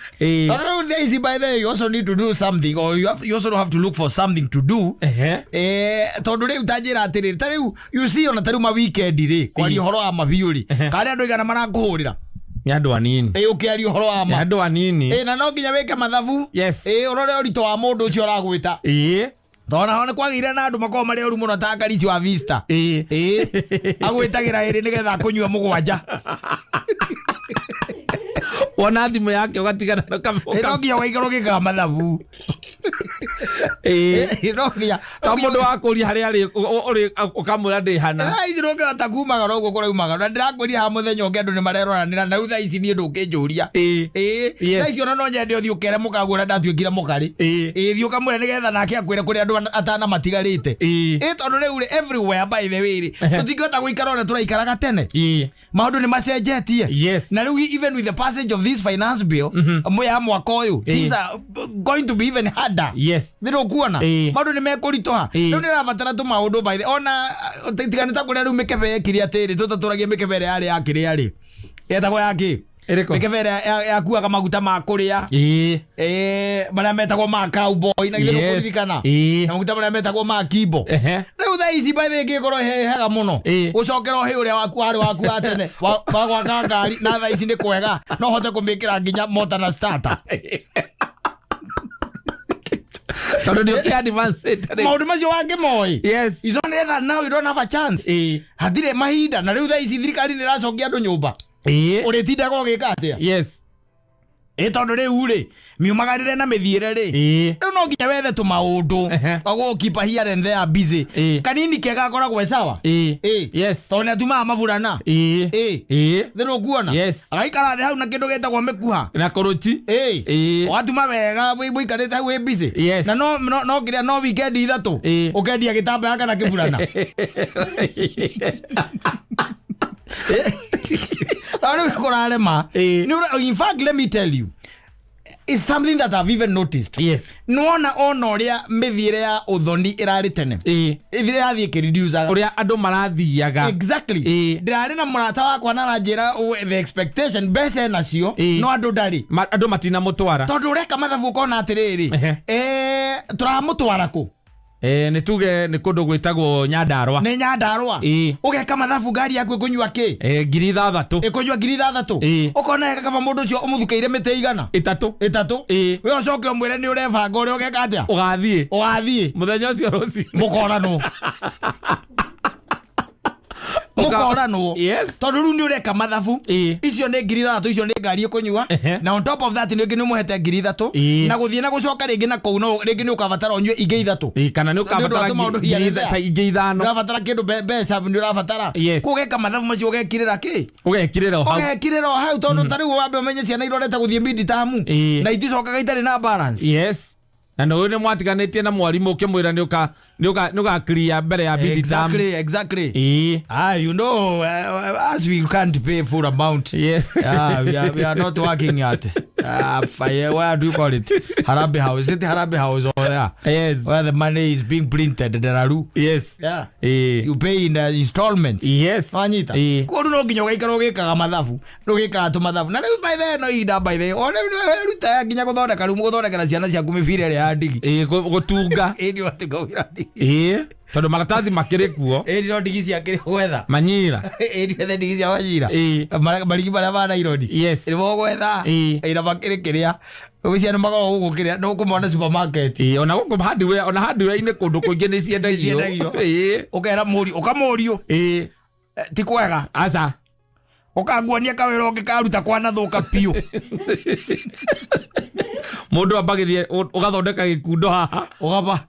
there is by the you also need to do something or you also have to look for something to do tondu riu tanjira atiriri tariu you see ona tariu ma weekend ri kwari horo wa mabiu ri kari andu igana marakuhurira ni andu anini ukiaria horo wa ma andu anini na no nginya weke mathabu yes urore urito wa mundu ucio aragwita tona hone kwagire na andu makoma mari uru muno ta Karisi wa Vista agwitagira iri nigetha kunyua mugwanja wona thimu yake ugatigana na kamuka nginya waigoro gika mathabu Njoroge ta mundu wakuria hari ari ukamura ndi hana Njoroge atakumaga rogo kora umaga na ndirakuria ha muthenya ungi andu ni mareroranira na utha ici nie ndukinjuria na icio no nyende uthio kere mukagura ndatuikira mukari thio kamure nigetha nake akwire kuri andu atana matigarite tondu riu everywhere by the way tutingihota guikara ore turaikaraga tene maundu ni macenjetie na riu even with the passage of this finance bill ya mwaka uyu things are going to be even harder ndio kuona maundu ni mekuritoha riu ni rabatara tu maundu by the ona tiganita kuria riu mikebe kiria tiri tutaturagie mikebe yari yakiri yari etagwo yaki mikebe yakuaga maguta ma kuria maria metagwo ma cowboy na githiro kuririkana na maguta maria metagwo ma kibo riu tha ici by the ngikoro hega muno ucokera he uria waku atene wagwaka ngari na tha ici ni kwega no hote kumikira nginya motor na starter maundu macio wange moi is only that now you don't have a chance hatire mahinda na riu tha ici thirikari ni racokia andu nyumba uritindaga ugika atia tondu riu ri miumagarire na mithiire ri riu no nginya wethe tu maundu agukipa here and there busy kanini kega koragwo sawa tondu atuma mavurana thiru kuona agaikara thi hau na kindu getagwo mikuha na kuruchi watuma wega wikarite hau busy na no kiria no weekend ithatu ukendia gitambaya kana kivurana in fact, let me tell you, it's something that I've even noticed. Nuona ona uria mithiire ya uthoni irari tene. Ithire yathie kireduce uria andu marathiaga. Exactly. Ndirari na murata wakwa na njira the expectation bese nacio no andu ndari. Andu matina mutwara. Tondu ureka mathabu kona atiriri. Turamutwara ku. Ni tuge ni kundu gwitagwo Nyandarua. Ni Nyandarua. Ugeka mathabu ngari yaku ikunywa ki? Ngiri 3. Ikunywa ngiri 3. Ukona kaba mundu ucio umuthukeire mite igana? 3. We ucoke umwire ni urevanga uria ugeka atia? Ugathie. Muthenya ucio ruci. Mukorano. Mukorano. Tondu riu ni ureka mathabu. Icio ni ngiri 3 icio ni ngari ikunywa. Na on top of that ni ngi ni muhete ngiri 3. Na guthie na gucoka ringi na kou no ringi ni ukabatara unywe ingi 3. Kana ni ukabatara ngiri 5. Urabatara kindu besa ni urabatara. Kugeka mathabu macio ugekirira ki? Ugekirira hau tondu tari wambe umenye ciana irorete guthie mid term. Na iticokaga itari na balance. Na no ni mwatiganitie na mwarimu ukimwira ni uka clear mbere ya bid term. Exactly. You know, as we can't pay full amount. We are not working at where do you call it? Harambee House. Is it Harambee House over there? Where the money is being printed. You pay in installments. Wanyita. Kodu no nginya ugaikara ugikaga mathabu. Ugikaga tu mathabu. Na riu by the no ida by the. Ona ruta nginya guthondeka rumu guthondekera ciana ciaku mibira ria ndigi. Gutunga. Ni watu wira ndigi. Tondu maratathi makiri kuo. No ndigi ciakiri gwetha. Manyira. Ni ndigi cia wanyira. Marigi bara bana irodi. Ni bo gwetha. Ira bakiri kiria. Uciana magago gukiria no kumona supermarket. Ona guku hardware ine kundu kuingi ni ciendagio. Ukera muri ukamurio. Ti kwega. Aca. Ukanguania kawira ungikaruta kwana thuka piu. Mundu abagirie ugathondeka gikundo haha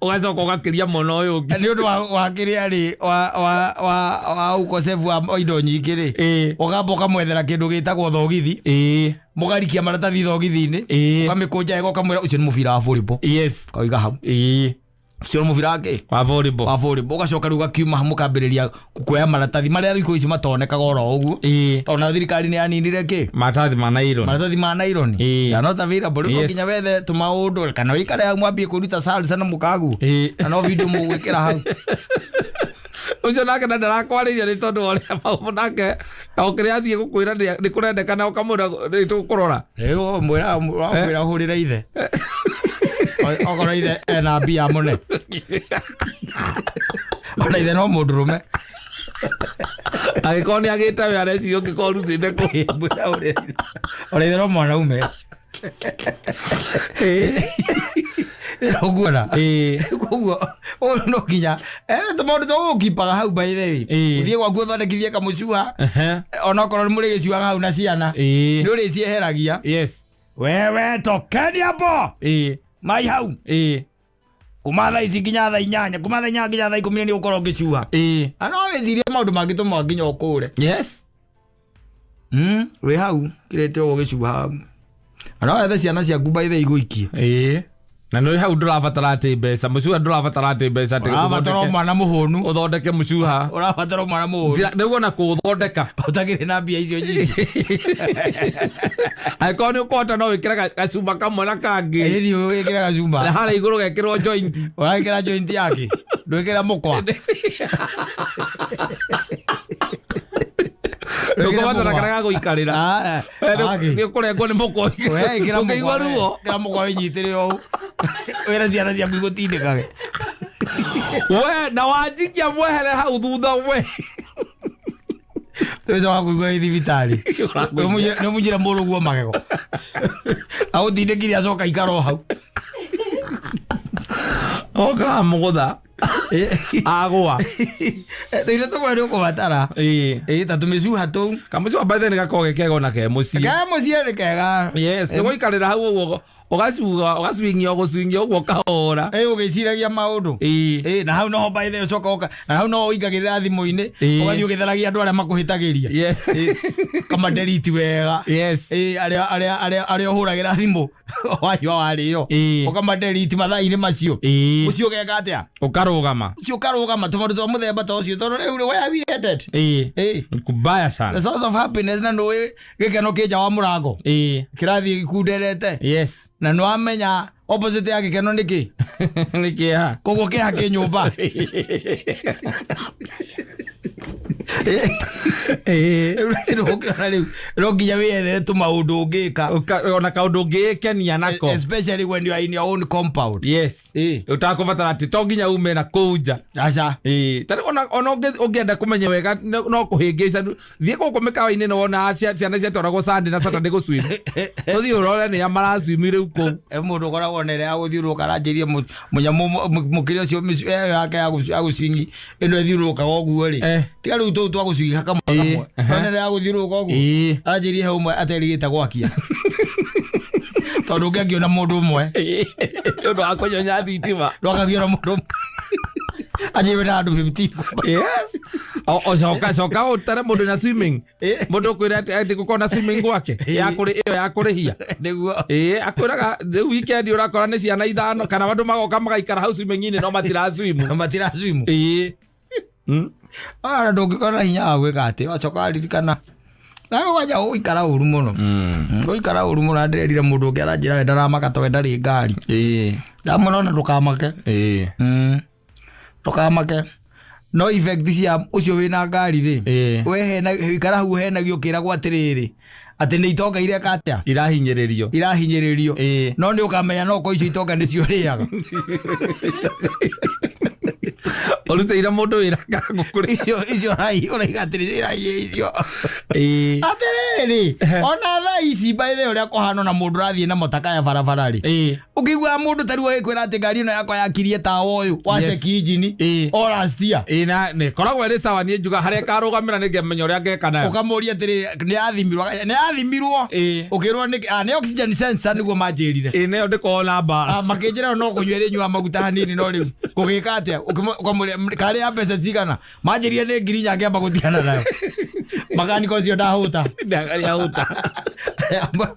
ugacoka ugakiria mono uyu ungi ni undu wa kiria ri wa ukosefu wa indo nyingi ri ugamba ukamwethera kindu gitagwo thogithi mugarikia maratathi thogithi-ini ukamikunja ego kamwira ucio ni mubira wa volleyball koiga hau ucio ni mubira wake wa volleyball ugacoka riu gakiuma mukambiriria kuoya maratathi maria riku ici matonekaga oro uguo tona thirikari ni yaninire ki maratathi ma nylon ya not available riu nginya wethe tumaundu kana wikare hau mwambie kuruta salsa na mukagu na no video mugwikira hau ucio nake na ndarakwarĩria nĩ tondũ ũrĩa maũndũ nake okĩrĩa athiĩ gũkwĩra nĩ kũrendekana ũkamwĩra nĩ tũkũrora mwĩra hũrĩra ithe okorwo ithe ena mbia mũne ona ithe no mũndũrũme agĩkorwo nĩ agĩte we areciria ũngĩkorwo rutĩte ona ithe no mwanaume Rogura. Koguo no nginya tũmaũndũ tũgũkipaga hau by the way ũthiĩ gwaku ũthondekithie kamũcua ona okorwo nĩ mũrĩgĩcuaga hau na ciana nĩ ũrĩcieheragia wewe tokeni hapo mai hau kuma thaa ici nginya thaa 8 kuma thaa 8 nginya thaa 10 ni ukorwo ngicuha ano wecirie maundu mangituma nginya ukure yes we hau kirete ugicuha ano ethe ciana ciaku baithe iguikie na no hau ndurabatara ati mbeca mucuha ndurabatara ati mbeca ati urabatara mwana muhunu uthondeke mucuha urabatara mwana muhunu niguo na kuthondeka utagire na mbia icio nyingi aiko ni ukota no wikira gacumba kamwe na kangi iri wikira gacumba na hara iguru gekirwo joint urakira joint yake ndwikira mukwa ndukubatara kana guikarira ni kurengwo ni mukwa we ikira mukwa ruo kira mukwa winyitire o wera ciana ciaku igutindikage we na wanjikia mwehere hau thutha we Tuzo wakuigua thibitari no munjira mburu guo magego au tindikire acoka ikaro hau oka mugutha agwa tuire tumwe ni kubatara tatu micuha tu kamucuha baithe ni gakorwo gekega na ke mucii ni kega yes guikarira hau uguo ugaswingia uguo kahora ugiciragia maundu na hau no baithe ucoka oka na hau no uingagirira thimu-ini ugathi ugitheragia andu aria makuhitagiria kama delete wega aria uhuragira thimu wanyua wario ukama delete mathaa-ini macio ucio geka atia ukarugama tumaru twa muthemba ta ucio tondu riu we have ended kubaya sana the source of happiness na no gikeno kija wa murango kirathi gikunderete na no amenya opposite ya gikeno niki ha koguo kiha kinyumba no nginya wiyethere tumaundu ungika ona kaundu ungikenia nako especially when you are in your own compound utakubatara ati to nginya ume na kuja aca tari ona ungienda kumenya wega no kuhingica thie guku mikawa-ini no wona ciana ciatwaragwo Sunday na Saturday guswim uthii urore ni amara swim riu ku mundu koragwo nere ya guthiuruka aranjirie munyamu mukire ucio yake ya guswingi ino ethiuruka oguo ri tiga riu tu twagucwinga kamwe nere ya guthiuruka oguo aranjirie he umwe aterigite gwakia tondu ngiangiona mundu umwe ndu wa kunyonya thitima rwakagiona mundu aje wena andu 15 coka utare mundu na swimming mundu kwira ati gukona swimming gwake ya kurihia niguo akwiraga weekend urakora ni ciana 5 kana bandu magoka magaikara hau swimming-ini no matira swim ara ndungikona hinya wa gwika ati wacoka aririkana nawe waja uikara uru muno uikara uru muno ndirerire mundu ungi aranjira ndaramaka to ndari ngari ndamona ndukamake tukamake no effect cia ucio wina ngari ri we hena ikara hu hena giukira gwa tiriri ati ni itonga iria katia irahinyiririo no ni ukamenya no ko icio itonga ni cio riaga oluteira mundu wira ngakuri icio rai uraigatiri rai icio atiriri ona thaa ici by the uria kuhano na mundu rathie na motaka ya barabara ri ukigwa mundu tariwo gikwira ati ngari ino yakwa yakirie tawa uyu wa ceki injini o last year na ne koragwo ri sawa ni njuga haria karugamira ni ngemenya uria ngeka nayo ukamuria atiri ni athimirwo ukirwo ni oxygen sensor niguo manjirire ne ndikona mbara makinjira no kunywa nyua maguta hanini no riu kugika atia ukamuria kale ya pesa zigana manjirie ni ngiri nyake amba guthiana nayo magani ko cio ndahuta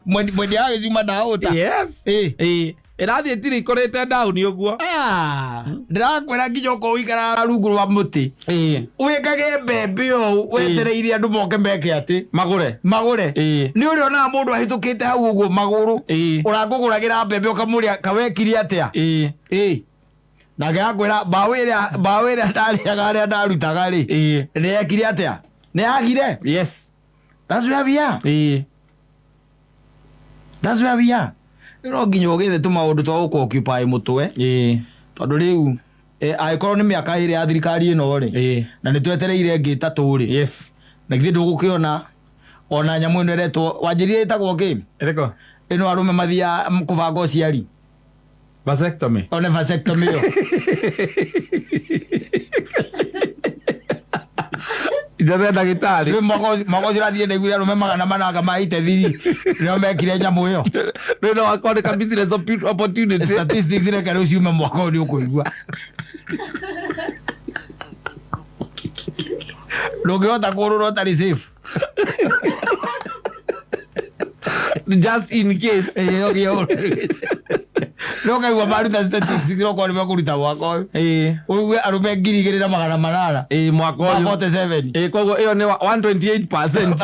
mwendi yake zuma ndahuta irathie tiri ikorete down uguo ndirakwira nginya uko uikara rungu rwa muti wikage mbembe o wetereire andu moke meke ati magure ni uri ona mundu ahitukite hau uguo maguru uranguguragira mbembe ukamuria kawekirie atia na gakwira bawira ndariaga aria ndarutaga ri ni ekire atia ni agire that's where we are no nginya ugithe tumaundu twa uko occupy mutwe tondu riu aikorwo ni miaka iri ya thirikari ino ri na ni twetereire ngi tatu ri na githĩ ndũgũkĩona ona nyamũ ĩno ĩretwo wanjĩrire ĩtagwo kĩ ĩno arũme mathia kũbanga ũciari vasectomy ona vasectomy ĩyo Ida ndagitari. Mwako cirathie ndaiguire arume 400 maite thiri. Nio mekire nyamu iyo. No akwandika business opportunity. Statistics reke rä ciume mwaka å nä å kå igua ndå ngä hota kå rå ra å tarä safe just in case no kaigua maruta statistics no kwa nä makå ruta mwaka å yå å igue arume 2,800 mwaka å yå 47 koguo ä yo nä 128%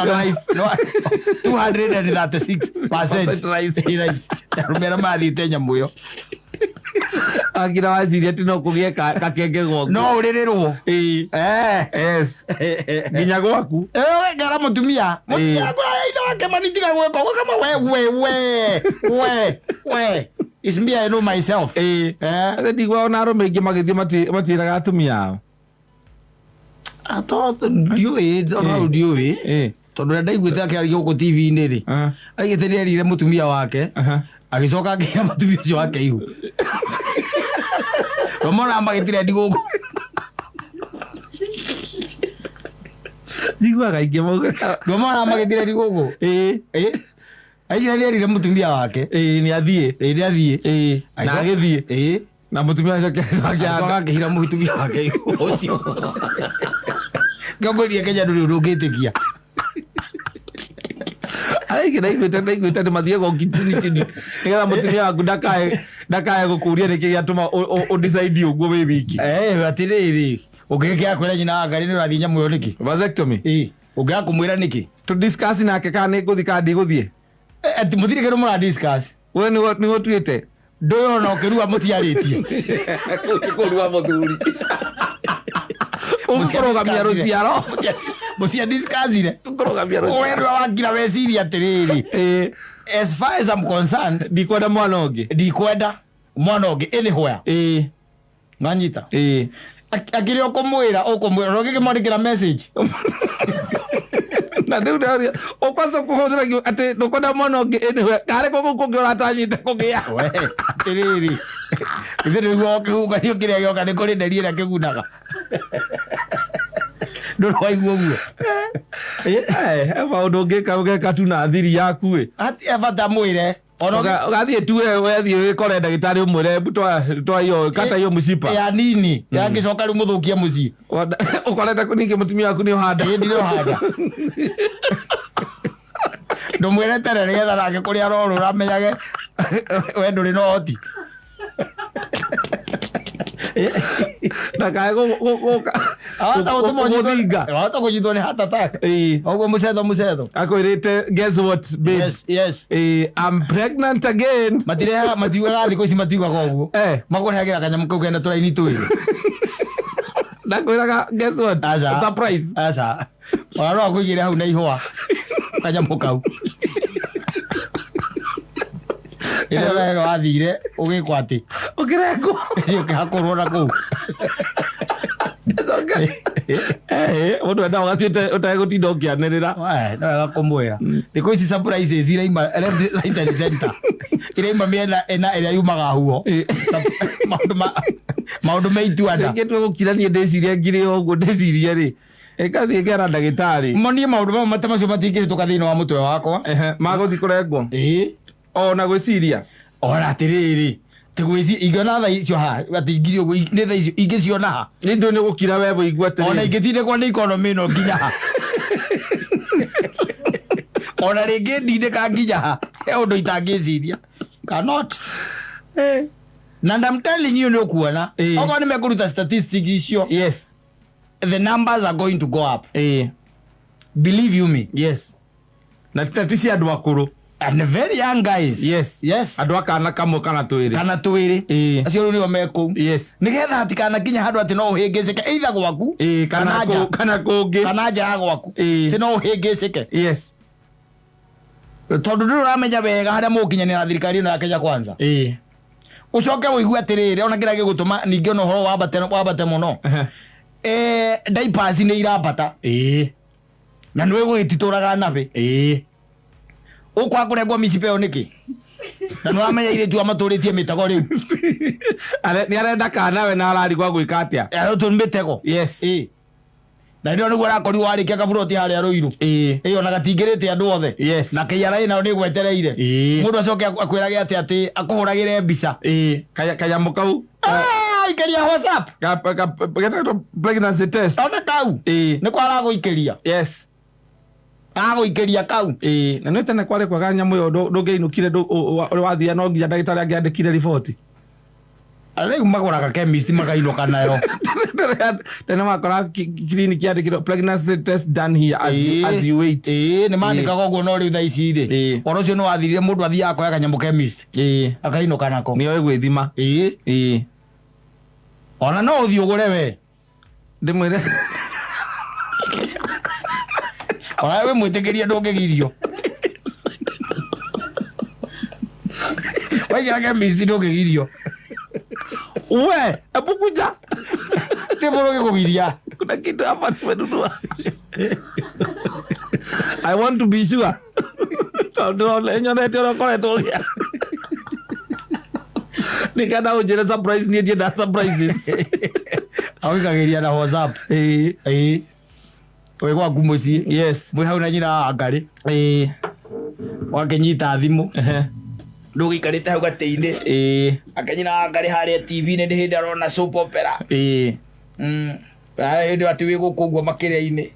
236% arume arä mathiä nyamå ä yo akira waciria ati no kugie kakenge gongo no å rä rä rwo yes nginya gwaku ngara må tumia ithe wake manitiga gwä koguo kama we it's me, I know myself ndigwa ona arume ingĩ magĩthiĩ matiraga atumia ao ndiũĩ tondũ ndaiguĩte akĩaria gũkũ TV-inĩ rĩ aigĩte nĩ erire mũtumia wake agĩcoka akĩra mũtumia ũcio wake ihu mona magĩtirendi gũkũ njiguaga ingĩ mona magĩtirendi gũkũ aigire nĩ erire mũtumia wake nĩ athiĩ na agĩthiĩ na mũtumia ũcio akĩhira mũtumia wake ihu ũcio ngambũrie Kenya ndũrĩ ũndũ ũngĩtĩkia ndaiguĩte nĩ mathiĩ gokitini nĩgetha mũtumia waku ndakae gũkũria nĩkĩ gĩatũma ũdecide ũguo wĩ wiki atĩrĩrĩ ũngĩgĩkĩra kwĩra nyina wa Ngai nĩ ũrathiĩ nyamũ ĩyo nĩkĩ vasectomy ũngĩaga kũmwĩra nĩkĩ tũdiscuss nake kana nĩ ngũthiĩ kana ndigũthiĩ ati mũthiri kĩrũ mũradiscuss we nĩ gũtuĩte ndũyũ ona ũkĩrua mũtiarĩtie kũrua mũthuri ũkũrũgamia rũciaro mũciadiscussire wendwa wakira weciria atĩrĩrĩ as far as I'm concerned ndikwenda mwana ũngĩ anywhere nanyita akĩrĩ ũkũmwĩra no gĩkĩmwandĩkĩra message na rĩu ndaria ũkwaca kũhũthĩra atĩ ndũkwenda mwana ũngĩ anywhere karĩ kũngĩ ũratanyĩte kũgĩa atĩrĩrĩ ithe nĩguo kĩhukanio kĩrĩa gĩoka nĩ kũrĩ nderi ĩrĩa kĩgunaga ndũrĩ waigua ũguo maũndũ ũngĩka tu na thiri yaku hatirĩ bata mwĩre ũgathiĩ tu wethiĩ wĩkore ndagĩtarĩ ũmwĩre twa iyo kata iyo mũcipa ya nini yangĩcoka rĩu mũthũkie mũciĩ ũkorete ningĩ mũtumia waku nĩ ũhanda ndũmwĩre tere nĩgetha nake kũrĩa arorũra amenyage we ndũrĩ na ũhoti ndakae gũka wahota kũnyitwo nĩ heart attack ũguo mũcetho akwĩrĩte guess what babe yes I'm pregnant again matiugaga thikũ ici matiugaga ũguo makũrehagĩra kanyamũ kau kena tũraini twĩrĩ ndakwĩraga guess what surprise ona no akũigĩre hau na ihũa kanyamũ kau ĩrĩa ũrahero wathire ũgĩkwo atĩ ũkĩrengwo ũkĩhakũrwo na kũu mũndũ enda ũgathiĩte ũtegũtinda ũkĩanĩrĩra no wega kũmwĩra thikũ ici surprises iraima right and center iraima mĩena ĩna ĩrĩa yumaga huo maũndũ meituana rĩngĩ twegũkira niĩ ndĩciria ngirĩ ũguo ndĩcirie rĩ ĩgathiĩ ngera ndagĩtarĩ monie maũndũ mamwe mate macio matingĩhĩtũka thĩinĩ wa mũtwe wakwa magũthiĩ kũrengwo ona gwĩciria ona atĩrĩrĩ ingĩona tha icio atĩ ngiri ũguo nĩ tha icio ingĩciona ha nĩ ndũ nĩ gũkira we wĩigua atĩrĩrĩ ona ingĩtindĩkwo nĩ economy ĩno nginya ha ona rĩngĩ ndindĩka nginya ha he ũndũ itangĩciria cannot na I'm telling you nĩ ũkuona okorwo nĩ mekũruta statistics icio yes the numbers are going to go up believe you me yes na ti cia andũ akũrũ and very young guys yes andũ akana kamwe kana twĩrĩ acio rĩu nĩo mekũu nĩgetha hatikanakinya handũ atĩ no ũhĩngĩcĩke either gwaku kana kũngĩ kana nja ya gwaku atĩ no ũhĩngĩcĩke tondũ ndũrĩ ũramenya wega harĩa mũgũkinyanĩra thirikari ĩno ya Kenya Kwanza ũcoke wĩigue atĩrĩrĩ ona kĩrĩa gĩgũtũma ningĩ ona ũhoro wambate mũno diapers nĩ irambata na nĩwe gũgĩtitũraga nabe ũkwa kũrengwo mĩcipa ĩyo nĩkĩ na nĩwamenya irĩtu amatũrĩtie mĩtego rĩu nĩ arenda kana we na ararigwa gwĩka atĩa tũ nĩ mĩtego na ndio niguo rakori warikia kaburoti haria ruiru iyo na gatingirite andu othe na kiyara ina ni gwetereire mundu acoke akwirage ati akuhuragire mbica kaya mukau ikeria WhatsApp geta pregnancy test ona kau ni kwara guikeria ikeria kau na nĩ tene kwari kwaga nyamu yo ndũngĩinũkire wathia no nginya ndagĩtarĩ angĩandĩkire riboti rĩu magũraga chemist makainũka nayo tene wakora clinic yandĩkirwo pregnancy test done here as you wait nĩ mandĩkaga ũguo no rĩu thaa ici rĩ ũhoro ũcio nĩ wathirire mũndũ athiaga akoya kanyamũ chemist akainũka nako nĩoĩ gwĩthima ona no ũthiĩ ũgũre we ndĩmwĩre ona we mwĩtĩkĩria ndũngĩgirio waigĩra chemist ndũngĩgirio we ebukuja ti mũndũ gĩkũgiria kuna kitu hapa nimenunua I want to be sure nyonete ũrakoretwo gĩa nikenda ũnjĩre surprise niĩ ndienda surprises awĩkagĩria na WhatsApp wĩ gwaku mũciĩ mwĩ hau na nyina wa Ngarĩ wakĩnyita thimũ ndũgĩikarĩte hau gatĩ-inĩ akanyina wa Ngarĩ harĩa TV-inĩ nĩ hĩndĩ arona soap opera hĩndĩ atĩ wĩ gũkũ ũguo makĩria-inĩ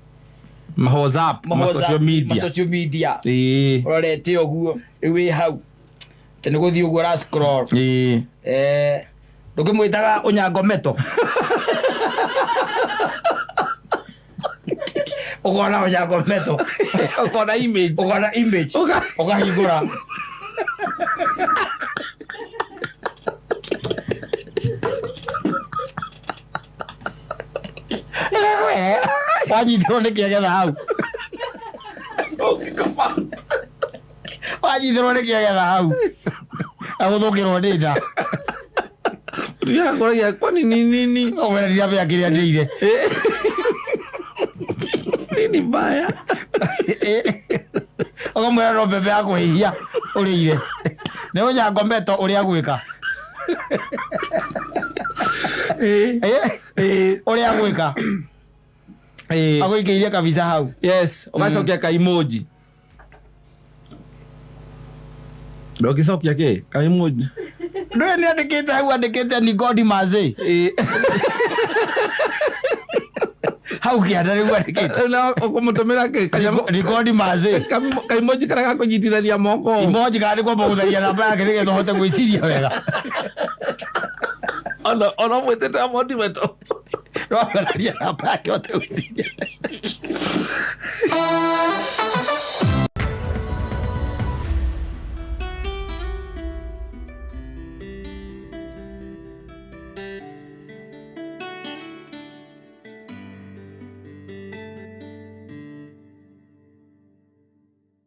social media ũrorete ũguo rĩu wĩ hau atĩ nĩ gũthiĩ ũguo scroll ndũkĩmwĩtaga Onyango meto ukona Onyango meto ukona image ukahingũra wanyitirwo nĩ kĩagetha hau wanyitirwo nĩ kĩagetha hau agũthũkĩrwo nĩ nda ndiakoragia kwani nini omereria bya kĩrĩa ndĩire nini mbaya okamwĩra no mbembe ya kũhĩhia ũrĩire nĩ Onyango meto ũrĩa gwĩka ũrĩa gwĩka agũikĩirie kabisa hau ũgacokia ka emoji ndũgĩcokia kĩ ka emoji ndũĩ nĩ andĩkĩte hau andĩkĩte ni God mazĩ hau kĩanda rĩu andĩkĩte na ũkũmũtũmĩra kĩ ni God mazĩ ka emoji karĩa gakũnyitithania moko emoji kana nĩ kwamba gũtharia namba yake nĩgetha ũhote gwĩciria wega ona mwĩtĩte amondi meto no gũtharia namba yake ũhote gwĩciria